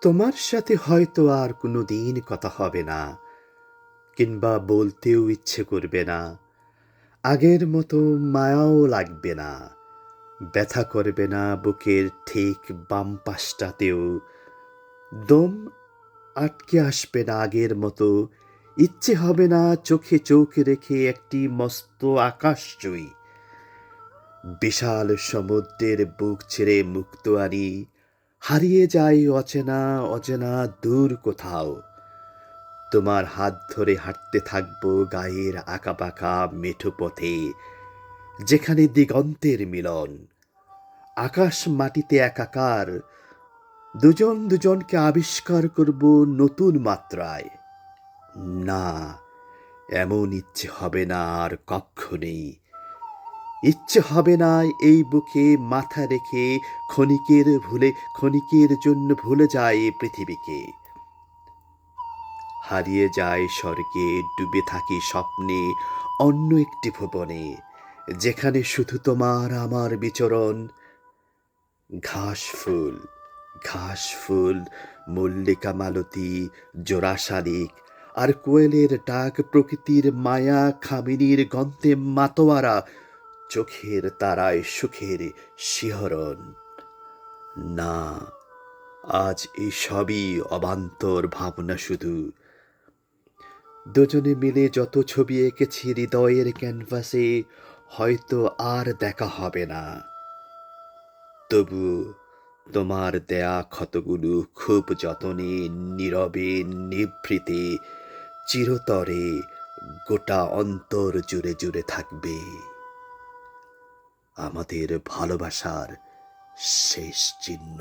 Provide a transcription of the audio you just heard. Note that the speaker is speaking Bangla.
তোমার সাথে হয়তো আর কোনো দিন কথা হবে না, কিংবা বলতেও ইচ্ছে করবে না। আগের মতো মায়াও লাগবে না, ব্যথা করবে না বুকের ঠিক বাম পাশটাতেও। দম আটকে আসবে না আগের মতো, ইচ্ছে হবে না চোখে চোখ রেখে একটি মস্ত আকাশজয়ী বিশাল সমুদ্রের বুক ছেড়ে মুক্ত আনি, হারিয়ে যায় অচেনা অচেনা দূর কোথাও। তোমার হাত ধরে হাঁটতে থাকবো গায়ের আঁকাবাঁকা মেঠো পথে, যেখানে দিগন্তের মিলন, আকাশ মাটিতে একাকার। দুজন দুজনকে আবিষ্কার করব নতুন মাত্রায়। না, এমন ইচ্ছে হবে না আর কক্ষণেই। ইচ্ছে হবে না এই বুকে মাথা রেখে ক্ষণিকের জন্য ভুলে যায় পৃথিবীকে। হারিয়ে যায় স্বর্গে, ডুবে থাকি স্বপ্নে অন্য একটি ভুবনে, যেখানে শুধু তোমার আমার বিচরণ। ঘাস ফুল, ঘাস ফুল, মল্লিকা মালতী, জোড়া শালিক আর কোয়েলের ডাক, প্রকৃতির মায়া খামিনীর গন্ধে মাতোয়ারা, চোখের তারায় সুখের শিহরণ। না, আজ এই সবই অবান্তর ভাবনা শুধু। দুজনে মিলে যত ছবি এঁকেছি হৃদয়ের ক্যানভাসে, হয়তো আর দেখা হবে না। তবু তোমার দেয়া ক্ষতগুলো খুব যতনে, নীরবে, নিভৃতে, চিরতরে গোটা অন্তর জুড়ে জুড়ে থাকবে আমাদের ভালোবাসার শেষ চিহ্ন।